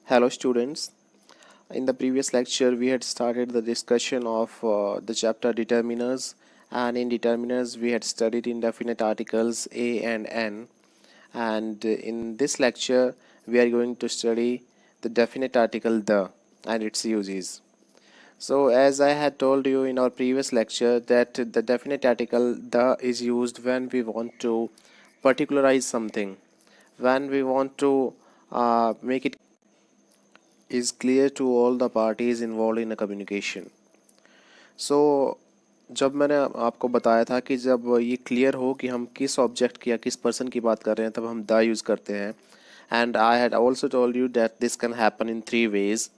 Hello students. In the previous lecture we had started the discussion of the chapter determiners, and in determiners we had studied indefinite articles a and n, and in this lecture we are going to study the definite article the and its uses. So as I had told you in our previous lecture that the definite article the is used when we want to particularize something, when we want to make it is clear to all the parties involved in a communication. So जब मैंने आपको बताया था कि जब ये clear हो कि हम किस ऑब्जेक्ट की या किस पर्सन की बात कर रहे हैं तब हम द यूज़ करते हैं. And I had also told you that this can happen in 3 ways.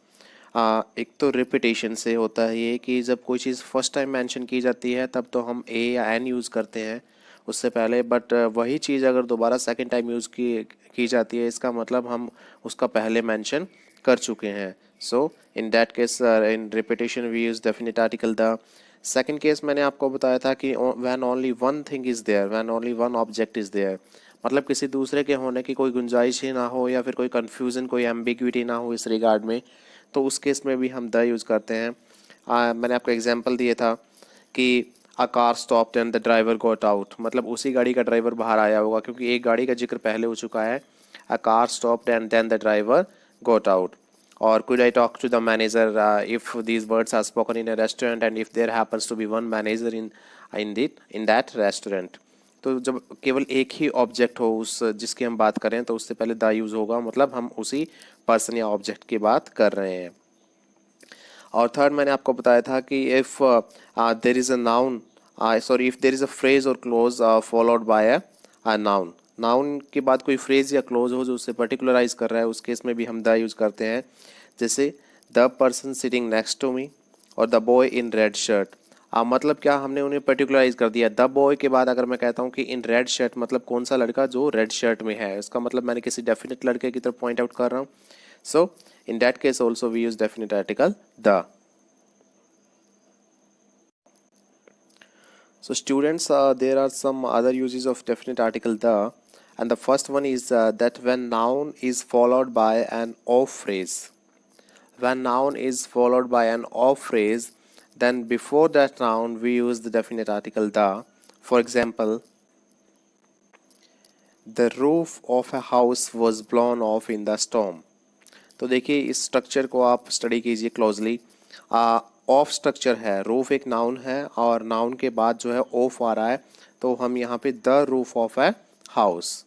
एक तो रिपीटेशन से होता है ये कि जब कोई चीज़ फर्स्ट टाइम मेंशन की जाती है तब तो हम ए या एन यूज़ करते हैं उससे पहले, बट वही चीज़ अगर दोबारा सेकंड टाइम यूज़ की जाती है इसका मतलब हम उसका पहले मेंशन कर चुके हैं. So in that case in repetition we use definite article the. Second case मैंने आपको बताया था कि when only one thing is there, when only one object is there, मतलब किसी दूसरे के होने की कोई गुंजाइश ही ना हो या फिर कोई कन्फ्यूज़न, कोई एम्बिग्विटी ना हो इस रिगार्ड में, तो उस केस में भी हम द यूज़ करते हैं. मैंने आपको एग्जांपल दिया था कि अ car stopped and the driver got out, मतलब उसी गाड़ी का ड्राइवर बाहर आया होगा क्योंकि एक गाड़ी का जिक्र पहले हो चुका है. A car stopped and then the driver got out. Or could I talk to the manager if these words are spoken in a restaurant and if there happens to be one manager in that restaurant. तो जब केवल एक ही object हो उस जिसकी हम बात करें तो उससे पहले द यूज़ होगा, मतलब हम उसी पर्सन या ऑब्जेक्ट की बात कर रहे हैं. और थर्ड मैंने आपको बताया था कि if there is a noun, sorry, if there is a phrase और clause followed by a noun, noun के बाद कोई फ्रेज या क्लोज हो जो उससे पर्टिकुलराइज कर रहा है, उस केस में भी हम द यूज़ करते हैं. जैसे the person sitting next to me और the boy in red shirt. मतलब क्या, हमने उन्हें पर्टिकुलराइज कर दिया. द बॉय के बाद अगर मैं कहता हूँ कि इन रेड शर्ट, मतलब कौन सा लड़का जो रेड शर्ट में है, इसका मतलब मैंने किसी डेफिनेट लड़के की तरफ पॉइंट आउट कर रहा हूँ. सो in that case also we use definite article the. So students, there are some other uses of definite article the, and the first one is that when noun is followed by an of phrase, when noun is followed by an of phrase, then before that noun we use the definite article the. For example, the roof of a house was blown off in the storm. तो देखिए इस structure को आप study कीजिए closely. Of structure है, roof एक noun है और नाउन के बाद जो है ऑफ आ रहा है, तो हम यहाँ पे the roof of a house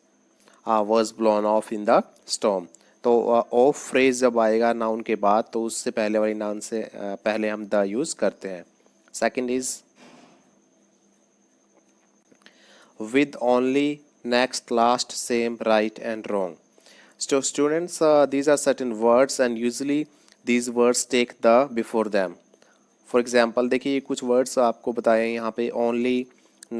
was blown of in the storm. तो ऑफ फ्रेज जब आएगा नाउन के बाद तो उससे पहले वाली नाउन से पहले हम द यूज़ करते हैं. Second is with only next last sem right and wrong. So students, these are certain words and usually these words take the before them. For example, देखिए कुछ words आपको बताए यहाँ पे only,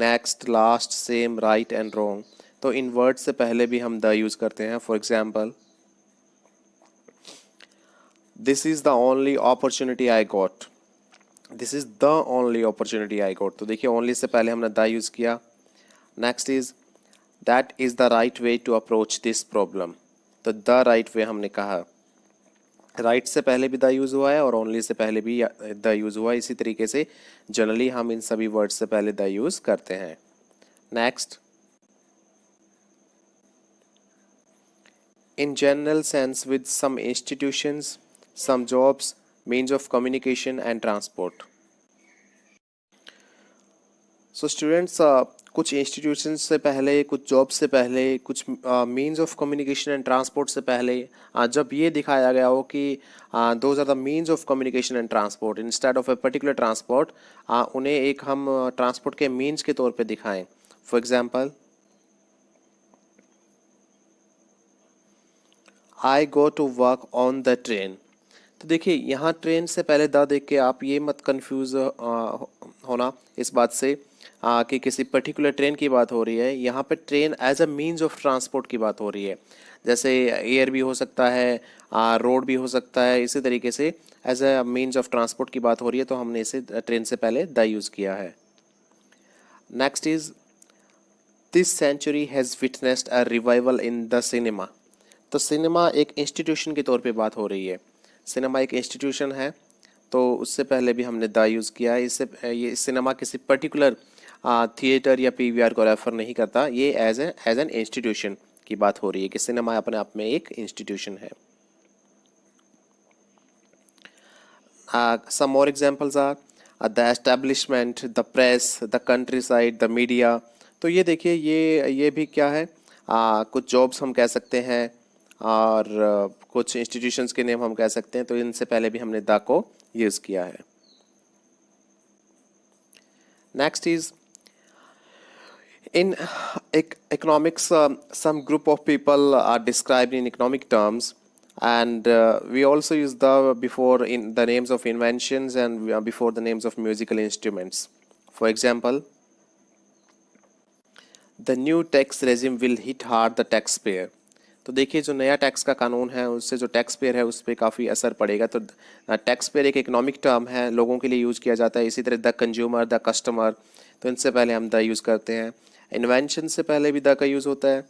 next, last, same, right and wrong. तो इन words से पहले भी हम the use करते हैं. For example, this is the only opportunity I got. This is the only opportunity I got. तो देखिए only से पहले हमने the use किया. Next is that is the right way to approach this problem. तो the right way हमने कहा, right से पहले भी द यूज़ हुआ है और ओनली से पहले भी द यूज़ हुआ है. इसी तरीके से जनरली हम इन सभी वर्ड्स से पहले द यूज़ करते हैं. Next, in general sense with some institutions, some jobs, means of communication and transport. So students, कुछ इंस्टीट्यूशंस से पहले, कुछ जॉब से पहले, कुछ means of communication and transport से पहले जब ये दिखाया गया हो कि those are the means of communication and transport instead of a particular transport, उन्हें एक हम ट्रांसपोर्ट के मीन्स के तौर पे दिखाएं. For example, I go to work on the train. तो देखिए यहाँ ट्रेन से पहले द देख के आप ये मत कंफ्यूज होना इस बात से कि किसी पर्टिकुलर ट्रेन की बात हो रही है. यहाँ पे train as a means of transport की बात हो रही है. जैसे एयर भी हो सकता है, रोड भी हो सकता है, इसी तरीके से as a means of transport की बात हो रही है तो हमने इसे ट्रेन से पहले द यूज़ किया है. Next is this century has witnessed a revival in the cinema. तो सिनेमा एक इंस्टीट्यूशन के तौर पे बात हो रही है। सिनेमा एक इंस्टीट्यूशन है, तो उससे पहले भी हमने द यूज़ किया है। इससे ये सिनेमा किसी पर्टिकुलर थिएटर या पीवीआर को रेफर नहीं करता, ये एज एन इंस्टीट्यूशन की बात हो रही है कि सिनेमा अपने आप में एक इंस्टीट्यूशन है। Some more examples are the establishment, the press, the countryside, the media। तो ये देखिए, ये भी क्या है, कुछ जॉब्स हम कह सकते हैं और कुछ इंस्टीट्यूशंस के नेम हम कह सकते हैं। तो इनसे पहले भी हमने द को यूज़ किया है। Next is in economics, some group of people are described in economic terms, and we also use the before in the names of inventions and before the names of musical instruments. For example, the new tax regime will hit hard the taxpayer। तो देखिए, जो नया tax का कानून है उससे जो tax payer है उस पर काफ़ी असर पड़ेगा। तो टैक्स पेयर एक इकोनॉमिक टर्म है, लोगों के लिए यूज़ किया जाता है। इसी तरह द कंज्यूमर, द कस्टमर, तो इनसे पहले हम द यूज़ करते हैं। इन्वेंशन से पहले भी द का यूज़ होता है।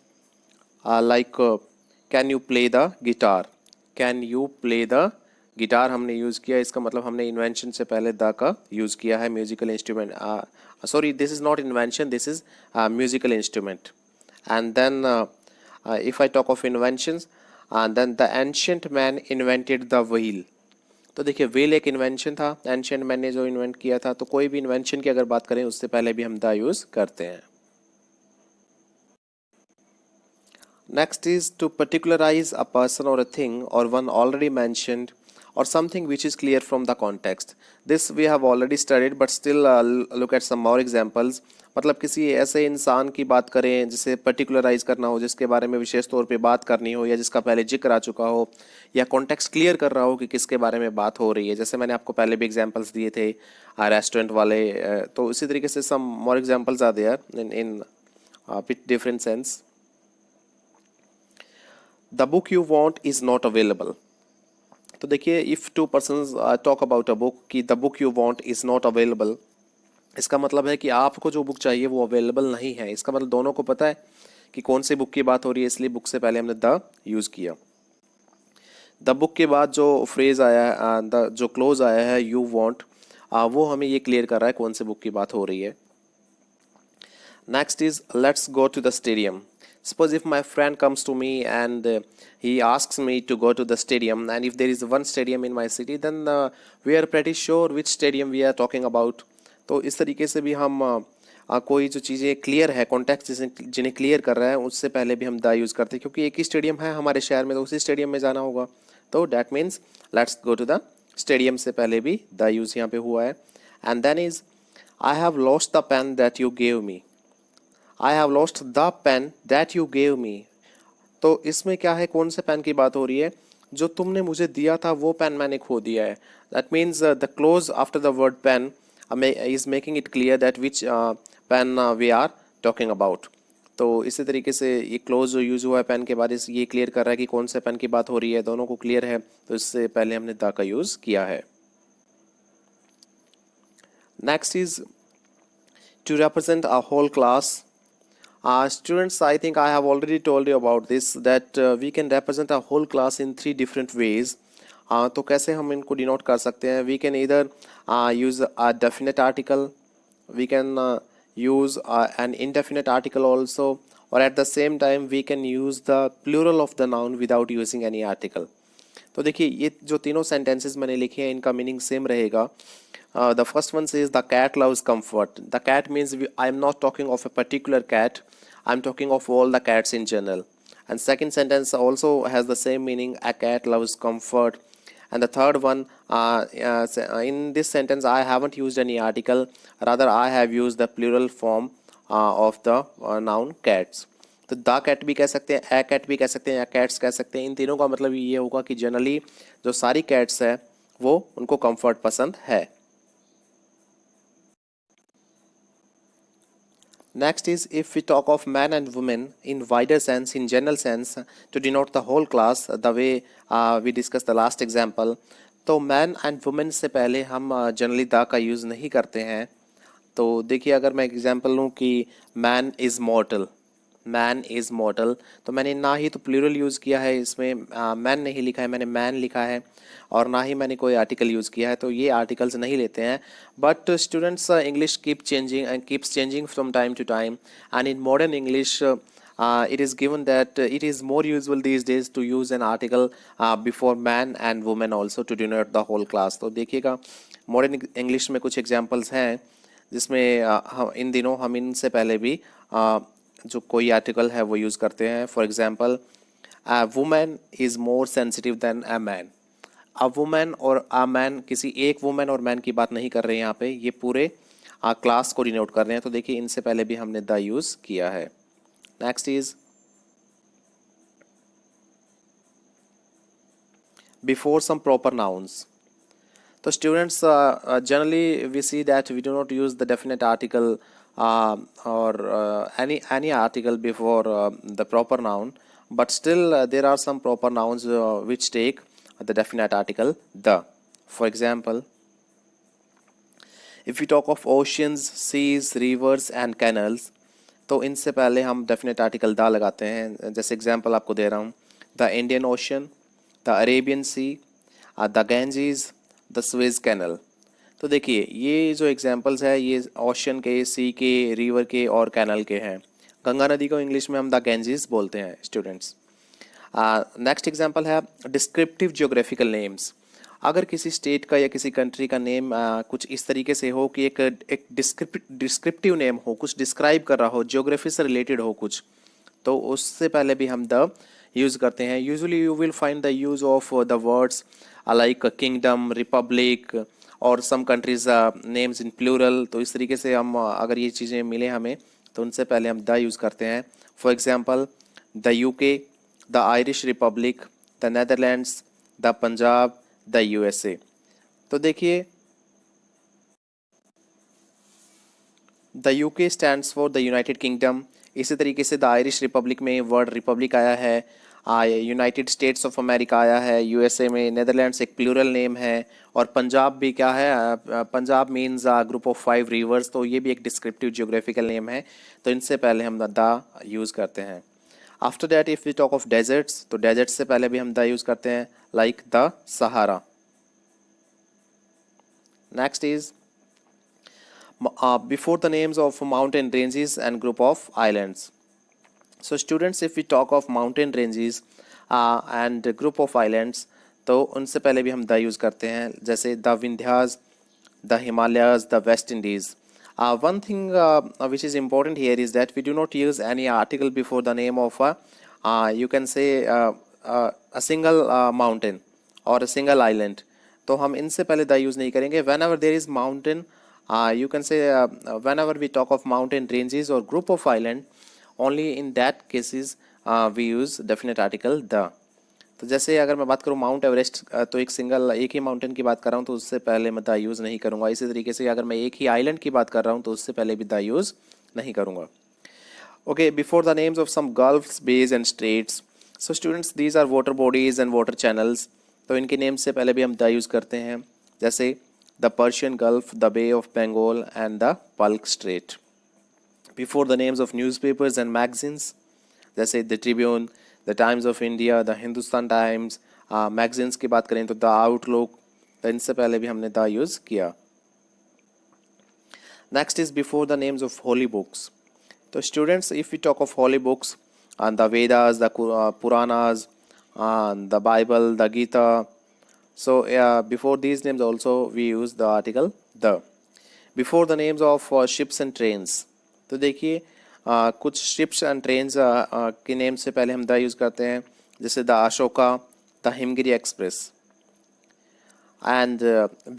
Like can you play the guitar, can you play the guitar हमने यूज़ किया, इसका मतलब हमने इन्वेंशन से पहले द का यूज़ किया है। Musical instrument, sorry, this is not invention, this is musical instrument. And then if I talk of inventions, then the ancient man invented the wheel। तो देखिए, व्हील एक इन्वेंशन था, एंशियंट मैन ने जो invent किया था। तो कोई भी इन्वेंशन की अगर बात करें उससे पहले भी हम द यूज़ करते हैं। Next is to particularize a person और अ थिंग और one already mentioned or something which is clear from the context। this we have already studied but still look at some more examples। मतलब किसी ऐसे इंसान की बात करें जिसे पर्टिकुलराइज करना हो, जिसके बारे में विशेष तौर पे बात करनी हो, या जिसका पहले जिक्र आ चुका हो, या कॉन्टेक्स्ट क्लियर कर रहा हो कि किसके बारे में बात हो रही है। जैसे मैंने आपको पहले भी एग्जांपल्स दिए थे रेस्टोरेंट वाले। तो इसी तरीके से some more examples are there in with different sense. The book you want is not available. तो देखिए, if two persons talk about a book कि the book you want is not available, इसका मतलब है कि आपको जो बुक चाहिए वो अवेलेबल नहीं है। इसका मतलब दोनों को पता है कि कौन सी बुक की बात हो रही है, इसलिए बुक से पहले हमने द यूज़ किया। द बुक के बाद जो फ्रेज आया है, द जो क्लोज आया है यू वांट, वो हमें ये क्लियर कर रहा है कौन से बुक की बात हो रही है। Next is let's go to the stadium। Suppose if my friend comes to me and he asks me to go to the stadium, and if there is one stadium in my city, then we are pretty sure which stadium we are talking about। तो इस तरीके से भी हम कोई जो चीज़ें clear है, कॉन्टेक्स्ट जिन्हें क्लियर कर रहा है, उससे पहले भी हम द यूज़ करते हैं, क्योंकि एक ही स्टेडियम है हमारे शहर में, तो उसी स्टेडियम में जाना होगा। तो that means let's go to the stadium से पहले भी द यूज़ यहाँ पे हुआ है। And then is I have lost the pen that you gave me. I have lost the pen that you gave me. तो इसमें क्या है, कौन से पेन की बात हो रही है? जो तुमने मुझे दिया था वो पेन मैंने खो दिया है। That means the clause after the word pen is making it clear that which pen we are talking about. तो इसी तरीके से ये क्लोज जो यूज़ हुआ है पेन के बाद, इस ये क्लियर कर रहा है कि कौन से पेन की बात हो रही है, दोनों को क्लियर है, तो इससे पहले हमने द का यूज़ किया है। Next is to represent a whole class. Students, I think I have already told you about this, that we can represent a whole class in 3 different ways। तो कैसे हम इनको डिनोट कर सकते हैं? We can either use a definite article, we can use an indefinite article also, or at the same time we can use the plural of the noun without using any article। तो देखिए, ये जो तीनों sentences मैंने लिखे हैं इनका meaning same रहेगा। The first one says the cat loves comfort। The cat means I am not talking of a particular cat, I am talking of all the cats in general। And second sentence also has the same meaning, a cat loves comfort। And the third one, in this sentence I haven't used any article, rather I have used the plural form of the noun cats। तो the cat भी कह सकते हैं, ए cat भी कह सकते हैं, या कैट्स कह सकते हैं। इन तीनों का मतलब ये होगा कि जनरली जो सारी कैट्स है वो उनको कंफर्ट पसंद है। Next is if we talk of man and women in wider sense, in general sense, to denote the whole class, the way we discuss the last example. तो मैन एंड वुमेन से पहले हम generally the का use नहीं करते हैं। तो देखिए अगर मैं एग्जांपल लूँ कि मैन इज़ मॉर्टल, मैन इज़ मॉर्टल, तो मैंने ना ही तो प्लूरल यूज़ किया है इसमें, मैन नहीं लिखा है, मैंने मैन लिखा है, और ना ही मैंने कोई आर्टिकल यूज़ किया है, तो ये आर्टिकल्स नहीं लेते हैं. But students, English keep changing and keeps changing from time to time, and in modern English it is given that it is more usual these days to use an article before man and woman also to denote the whole class. तो देखिएगा modern English में कुछ examples हैं जिसमें इन दिनों हम इनसे पहले भी जो कोई आर्टिकल है वो यूज़ करते हैं. For example, a woman is more sensitive then a man. A woman और अ मैन, किसी एक वुमन और मैन की बात नहीं कर रहे हैं यहाँ पे, ये पूरे क्लास को डिनोट कर रहे हैं. तो देखिए इनसे पहले भी हमने द यूज़ किया है. Next is before some proper nouns. So students, generally we see that we do not use the definite article or any article before the proper noun, but still there are some proper nouns which take the definite article the. For example, if we talk of oceans, seas, rivers and canals, तो इनसे पहले हम definite article the लगाते हैं. जैसे example आपको दे रहा हूँ, the Indian Ocean, the Arabian Sea, the Ganges, the Suez Canal. तो देखिए ये जो एग्जांपल्स है ये ओशन के, सी के, रिवर के और कैनल के हैं. गंगा नदी को इंग्लिश में हम द गैंजीज बोलते हैं स्टूडेंट्स. नेक्स्ट एग्जांपल है डिस्क्रिप्टिव ज्योग्राफिकल नेम्स. अगर किसी स्टेट का या किसी कंट्री का नेम कुछ इस तरीके से हो कि एक डिस्क्रिप्टिव नेम हो, कुछ डिस्क्राइब कर रहा हो, ज्योग्राफी से रिलेटेड हो कुछ, तो उससे पहले भी हम द यूज़ करते हैं. Usually you will find the use of the words like kingdom, republic और some countries names in plural. तो इस तरीके से हम अगर ये चीज़ें मिले हमें तो उनसे पहले हम द यूज़ करते हैं. For example, the UK, the Irish Republic, the Netherlands, the Punjab, the USA. तो देखिए the UK stands for the United kingdom. इसी तरीके से द आयरिश रिपब्लिक में वर्ड रिपब्लिक आया है, यूनाइटेड स्टेट्स ऑफ अमेरिका आया है, यूएसए में नेदरलैंड्स एक प्लूरल नेम है, और पंजाब भी क्या है, Punjab means group of 5 reverse. तो ये भी एक डिस्क्रिप्टिव ज्योग्राफिकल नेम है. तो इनसे पहले हम द यूज़ करते हैं. After that if we talk of deserts, तो डेजर्ट्स से पहले भी हम द यूज़ करते हैं, like the Sahara. Next is before the names of mountain ranges and group of islands. So students, if we talk of mountain ranges and group of islands, तो उनसे पहले भी हम द यूज़ करते हैं, जैसे the Vindhyas, the Himalayas, the West Indies. One thing which is important here is that we do not use any article before the name of you can say a single mountain or a single island. तो हम इनसे पहले the use नहीं करेंगे. whenever there is mountain, you can say whenever we talk of mountain ranges or group of island, only in that cases we use definite article the. तो जैसे अगर मैं बात करूँ माउंट एवरेस्ट, तो एक ही माउंटेन की बात कर रहा हूँ तो उससे पहले मैं द यूज़ नहीं करूँगा. इसी तरीके से अगर मैं एक ही आइलैंड की बात कर रहा हूँ तो उससे पहले भी द यूज़ नहीं करूँगा. Okay, before the names of some gulfs, bays and straits. So students, these are water bodies and water channels. तो इनके नेम से पहले भी हम द यूज़ करते हैं, जैसे the Persian Gulf, the Bay of Bengal and the Palk Strait. Before the names of newspapers and magazines, जैसे the Tribune, the Times of India, the Hindustan Times. magazines की बात करें तो the Outlook. तो इनसे पहले भी हमने the यूज़ किया. Next is before the names of holy books. तो students, if we talk of holy books, the Vedas, the Puranas, the Bible, the Gita. So before these names also we use the article the. Before the names of ships and trains. तो देखिए कुछ ships and trains के name से पहले हम the use करते हैं, जैसे the Ashoka, the Himgiri express. And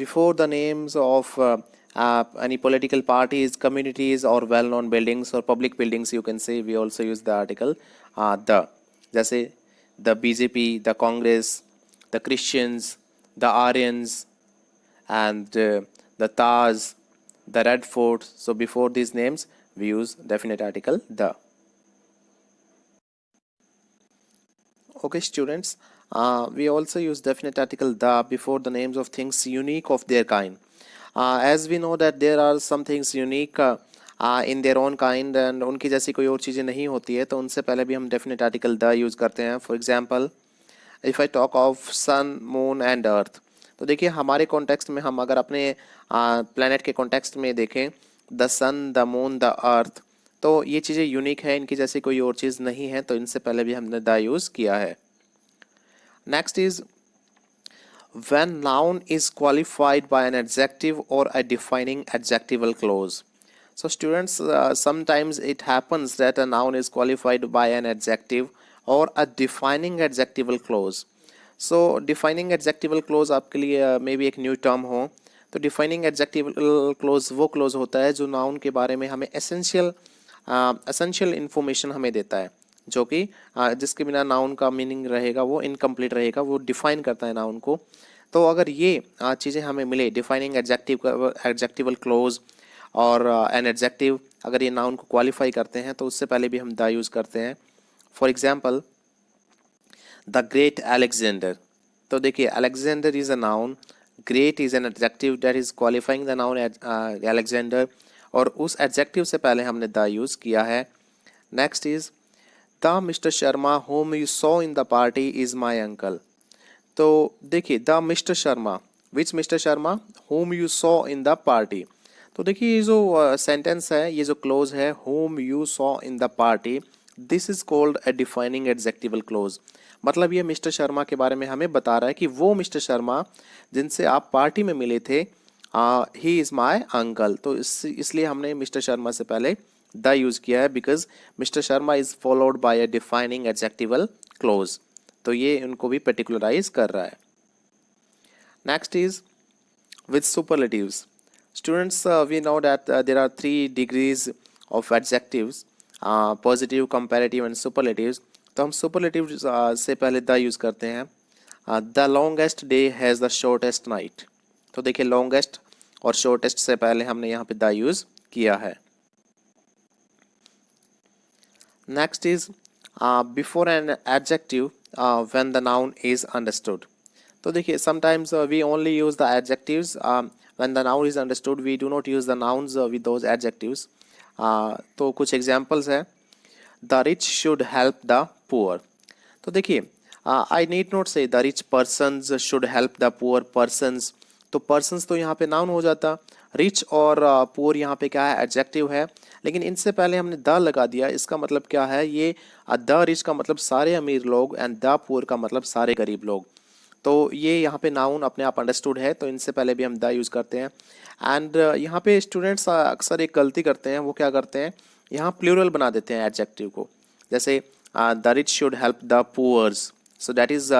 before the names of any political parties, communities or well-known buildings or public buildings, you can say we also use the article the. जैसे the BJP, the Congress, the Christians, the Aryans and the Taj, the Red Fort. So before these names we use definite article the. Okay students, we also use definite article the before the names of things unique of their kind. As we know that there are some things unique in their own kind and उनकी जैसी कोई और चीज़ें नहीं होती है, तो उनसे पहले भी हम डेफिनेट आर्टिकल द यूज़ करते हैं. For example if I talk of sun moon and earth, तो देखिए हमारे कॉन्टेक्स्ट में हम अगर अपने प्लेनेट के कॉन्टेक्स्ट में देखें, the sun, the moon, the earth, तो ये चीज़ें यूनिक है, इनकी जैसी कोई और चीज़ नहीं है, तो इनसे पहले भी हमने द यूज़ किया है. Next is when noun is qualified by an adjective or a defining adjectival clause. So students, sometimes it happens that a noun is qualified by an adjective or a defining adjectival clause. So defining adjectival clause आपके लिए may be एक new term हो. तो defining adjectival close वो close होता है जो noun के बारे में हमें एसेंशियल इंफॉर्मेशन हमें देता है, जो कि जिसके बिना नाउन का मीनिंग रहेगा वो इनकम्प्लीट रहेगा, वो डिफाइन करता है नाउन को. तो अगर ये चीज़ें हमें मिले, डिफाइनिंग एडजेक्टिवल क्लोज और एन एडजेक्टिव, अगर ये नाउन को क्वालिफाई करते हैं तो उससे पहले भी हम द यूज़ करते हैं. For example the great Alexander. तो देखिए Alexander is a noun, great is an adjective that is qualifying the noun Alexander, और उस एडजेक्टिव से पहले हमने द यूज़ किया है. Next is the mister Sharma home you saw in the party is my uncle. तो देखिए the mister Sharma, which mister Sharma, home you saw in the party. तो देखिए ये जो सेंटेंस है, ये जो क्लोज है, home you saw in the party, this is called a defining adjectival close. मतलब ये मिस्टर शर्मा के बारे में हमें बता रहा है कि वो मिस्टर शर्मा जिनसे आप पार्टी में मिले थे, ही इज़ माई अंकल. तो इसलिए हमने मिस्टर शर्मा से पहले द यूज़ किया है, because mister Sharma is followed by a defining adjectival clause. तो ये उनको भी पर्टिकुलराइज कर रहा है. Next is with superlatives. Students, we know that there are 3 degrees of adjectives, positive, comparative and superlatives. तो हम सुपरलेटिव से पहले द यूज़ करते हैं. The longest day has the shortest night. तो देखिए लॉन्गेस्ट और शॉर्टेस्ट से पहले हमने यहाँ पे द यूज़ किया है. Next is before an adjective when the noun is understood. तो देखिए sometimes we only use the adjectives when the noun is understood. We do not use the nouns with those adjectives. तो कुछ examples है. The rich should help the poor. तो देखिए I need not say the rich persons should help the poor persons. तो persons तो यहाँ पे noun हो जाता, rich और poor यहाँ पे क्या है, adjective है, लेकिन इनसे पहले हमने द लगा दिया. इसका मतलब क्या है, ये द रिच का मतलब सारे अमीर लोग एंड द पुअर का मतलब सारे गरीब लोग. तो ये यहाँ पे नाउन अपने आप अंडरस्टूड है, तो इनसे पहले भी हम द यूज़ करते हैं. एंड यहाँ पे स्टूडेंट्स अक्सर एक गलती करते हैं. वो क्या करते हैं, यहाँ प्लूरल बना देते हैं एडजेक्टिव को. जैसे the rich should help the poors, so that is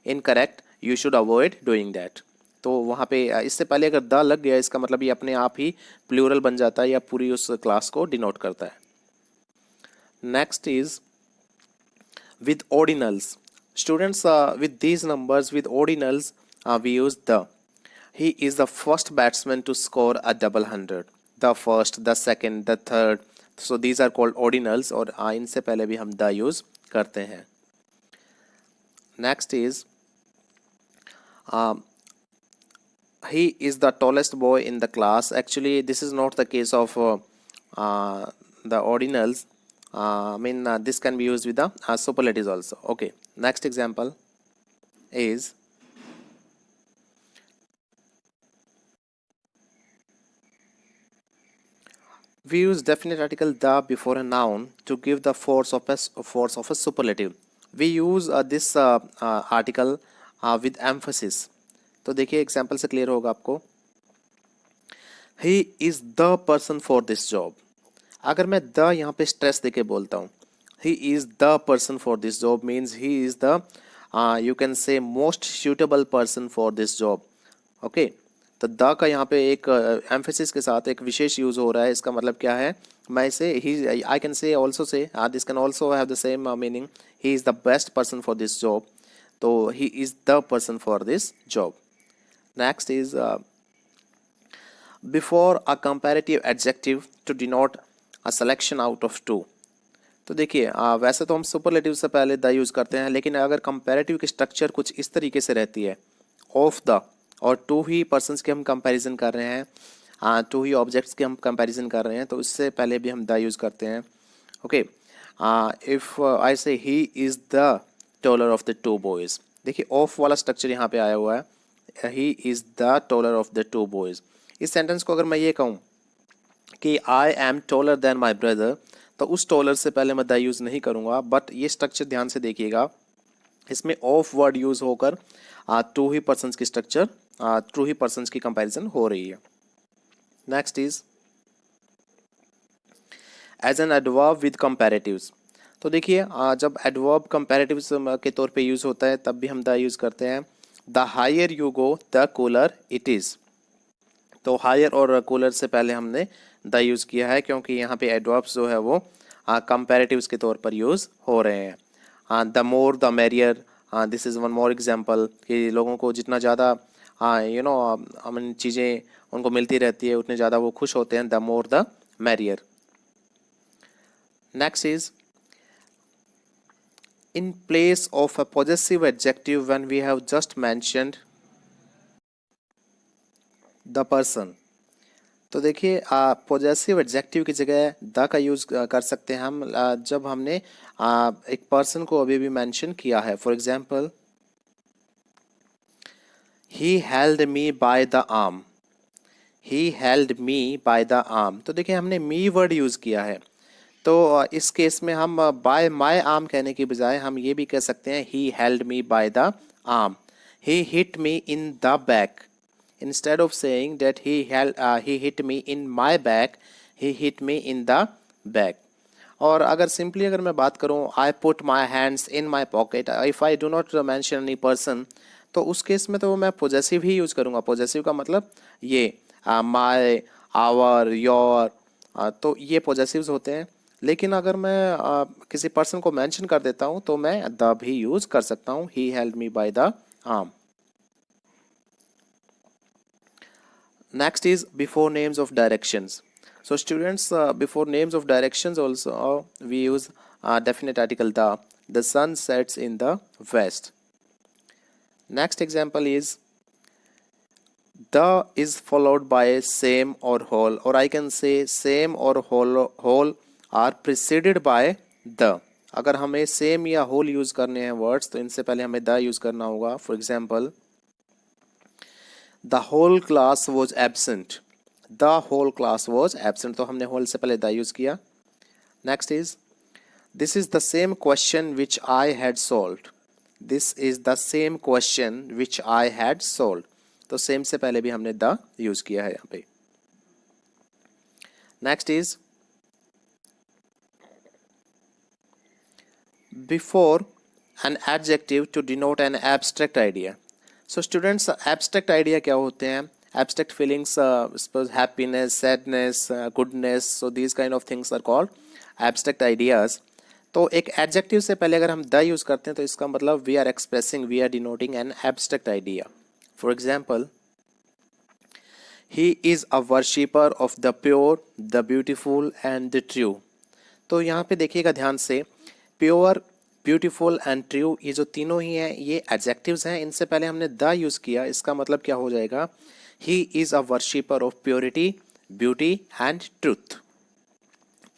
incorrect, you should avoid doing that. तो वहाँ पे इससे पहले अगर द लग गया, इसका मतलब ये अपने आप ही प्लूरल बन जाता है या पूरी उस क्लास को डिनोट करता है. Next is with ordinals. Students, with these numbers, with ordinals, we use the. He is the first batsman to score a double hundred. The first, the second, the third. So these are called ordinals, और इनसे पहले भी हम the use करते हैं. Next is he is the tallest boy in the class. Actually, this is not the case of the ordinals. This can be used with the superlatives also. Okay, next example is we use definite article the before a noun to give the force of a superlative. We use this article with emphasis. तो देखिए example से clear होगा आपको. He is the person for this job. अगर मैं the यहाँ पे stress देके बोलता हूँ, he is the person for this job, means he is the you can say most suitable person for this job. Okay, तो द का यहाँ पे एक एम्फेसिस के साथ एक विशेष यूज़ हो रहा है. इसका मतलब क्या है, मैं इसे ही, I can say also say, this can also have the same meaning, he is the best person for this job. तो he is the person for this job. Next is before a comparative adjective to denote a selection out of 2. तो देखिए वैसे तो हम superlative से पहले the use करते हैं, लेकिन अगर कंपैरेटिव की स्ट्रक्चर कुछ इस तरीके से रहती है, ऑफ द, और टू ही पर्सन्स के हम कंपैरिजन कर रहे हैं, टू ही ऑब्जेक्ट्स के हम कंपैरिजन कर रहे हैं, तो इससे पहले भी हम द यूज़ करते हैं। ओके, इफ़ आई से ही is the taller of the two boys, देखिए ऑफ वाला स्ट्रक्चर यहाँ पे आया हुआ है, ही is the taller of the two boys. इस सेंटेंस को अगर मैं ये कहूँ कि I am taller than my brother, तो उस टॉलर से पहले मैं द यूज़ नहीं करूँगा, बट ये स्ट्रक्चर ध्यान से देखिएगा, इसमें ऑफ वर्ड यूज़ होकर टू ही पर्सन्स की स्ट्रक्चर, टू ही पर्सन्स की कंपैरिजन हो रही है। Next is as an adverb with comparatives. तो देखिए जब एडवर्ब कंपैरेटिव्स के तौर पे यूज़ होता है तब भी हम द यूज़ करते हैं। The higher you go the cooler it is, तो हायर और कूलर से पहले हमने द यूज़ किया है क्योंकि यहाँ पे एडवर्ब्स जो है वो कंपैरेटिव्स के तौर पर यूज़ हो रहे हैं। The more the merrier, this is one more example कि लोगों को जितना ज़्यादा चीज़ें उनको मिलती रहती है उतने ज़्यादा वो खुश होते हैं, the more the merrier. Next is in place of a possessive adjective when we have just mentioned the person। तो देखिए पॉजेसिव एडजेक्टिव की जगह द का यूज़ कर सकते हैं हम जब हमने एक पर्सन को अभी भी मेंशन किया है। For example, he held me by the arm, he held me by the arm, तो देखिए हमने मी वर्ड यूज़ किया है, तो इस केस में हम बाय माय आर्म कहने की बजाय हम ये भी कह सकते हैं he held me by the arm, he hit me in the back. Instead of saying that he hit me in my back, he hit me in the back. और अगर सिंपली अगर मैं बात करूं, I put my hands in my pocket, if I do not mention any person, तो उस case में तो मैं पॉजेसिव ही यूज़ करूंगा। पॉजेसिव का मतलब ये माय, आवर, योर, तो ये पॉजेसिव्स होते हैं। लेकिन अगर मैं किसी पर्सन को मेंशन कर देता हूं तो मैं द भी यूज़ कर सकता हूं, he held me by the arm. Next is before names of directions. So students, before names of directions also we use definite article the. The sun sets in the west. Next example is the is followed by same or whole, or I can say same or whole are preceded by the। अगर हमें same या whole use करने हैं words तो इनसे पहले हमें the use करना होगा। For example, the whole class was absent, the whole class was absent, तो हमने होल से पहले द यूज़ किया। Next is this is the same question which I had solved, this is the same question which I had solved, तो same से पहले भी हमने द यूज़ किया है यहाँ पे। Next is before an adjective to denote an abstract idea. So students, abstract idea क्या होते हैं? Abstract feelings, suppose happiness, sadness, goodness, so these kind of things are called abstract ideas। तो एक adjective से पहले अगर हम the यूज़ करते हैं तो इसका मतलब we are expressing, we are denoting an abstract idea। For example, he is a worshipper of the pure, the beautiful and the true। तो यहाँ पे देखिएगा ध्यान से, pure, ब्यूटीफुल एंड ट्रू, ये जो तीनों ही हैं ये एडजेक्टिव्स हैं, इनसे पहले हमने द यूज़ किया, इसका मतलब क्या हो जाएगा? ही is a worshipper of purity, beauty and truth.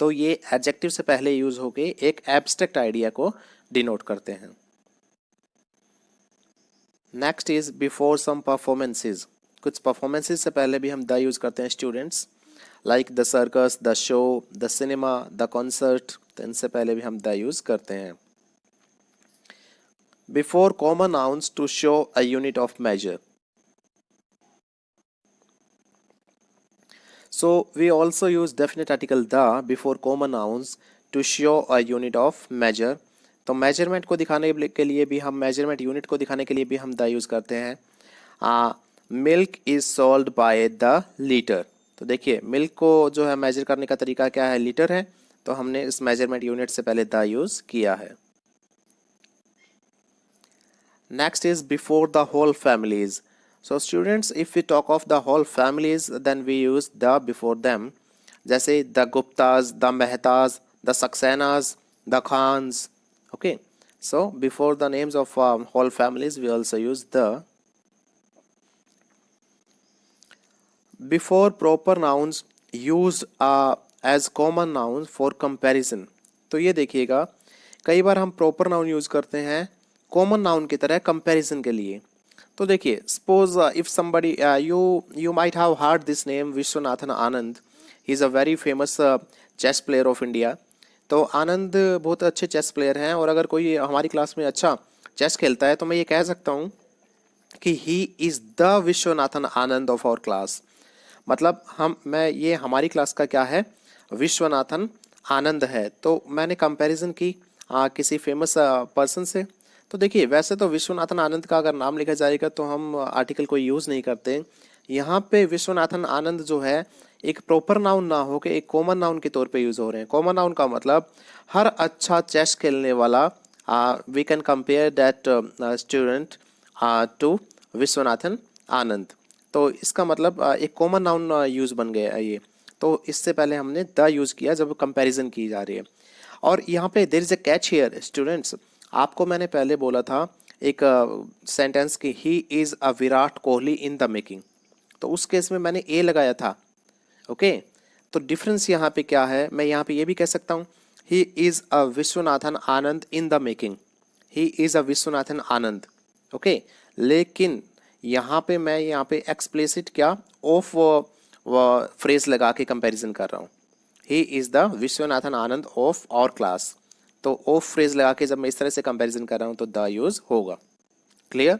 तो ये एडजेक्टिव से पहले यूज होके एक एब्स्ट्रैक्ट आइडिया को डिनोट करते हैं। Next is before some performances. कुछ परफॉर्मेंसेज से पहले भी हम द यूज करते हैं students, like the circus, the show, the cinema, the concert, तो इनसे पहले भी हम द यूज करते हैं। Before common nouns to show a unit of measure. So we also use definite article the before common nouns to show a unit of measure। तो measurement को दिखाने के लिए भी हम measurement unit को दिखाने के लिए भी हम the यूज़ करते हैं। milk is sold by the liter। तो देखिए milk को जो है measure करने का तरीका क्या है? लीटर है, तो हमने इस measurement unit से पहले the यूज़ किया है। Next is before the whole families। So students, if we talk of the whole families, then we use the before them, जैसे the Guptas, the Mehtas, the Saxenas, the Khans। Okay, so before the names of whole families we also use the। Before proper nouns used as common noun for comparison. तो ये देखिएगा, कई बार हम proper noun use करते हैं common noun की तरह comparison के लिए। तो देखिए, suppose if somebody you might have heard this name Vishwanathan Anand. He is a very famous chess player of India. तो आनंद बहुत अच्छे चेस प्लेयर हैं, और अगर कोई हमारी क्लास में अच्छा चेस खेलता है तो मैं ये कह सकता हूँ कि he is the Vishwanathan Anand of our class. मतलब मैं ये हमारी क्लास का क्या है, विश्वनाथन आनंद है। तो मैंने कंपैरिजन की किसी फेमस पर्सन से। तो देखिए, वैसे तो विश्वनाथन आनंद का अगर नाम लिखा जाएगा तो हम आर्टिकल को यूज़ नहीं करते। यहाँ पे विश्वनाथन आनंद जो है एक प्रॉपर नाउन ना हो के एक कॉमन नाउन के तौर पे यूज़ हो रहे हैं। कॉमन नाउन का मतलब हर अच्छा चेस खेलने वाला, we can compare that student to Viswanathan Anand. तो इसका मतलब एक कॉमन नाउन यूज़ बन गया है ये। तो इससे पहले हमने द यूज़ किया जब कंपैरिजन की जा रही है। और यहाँ पे there is a catch here students. आपको मैंने पहले बोला था एक सेंटेंस कि he is a Virat Kohli in the making. तो उस केस में मैंने ए लगाया था। ओके, तो डिफरेंस यहाँ पे क्या है, मैं यहाँ पे ये भी कह सकता हूँ he is a Vishwanathan Anand in the making. He is a Vishwanathan Anand. Okay, लेकिन यहाँ पे एक्सप्लिसिट क्या ऑफ फ्रेज लगा के कंपैरिजन कर रहा हूँ। He is the Vishwanathan Anand of our class. तो ऑफ फ्रेज लगा के जब मैं इस तरह से कंपैरिजन कर रहा हूँ तो द यूज़ होगा। क्लियर?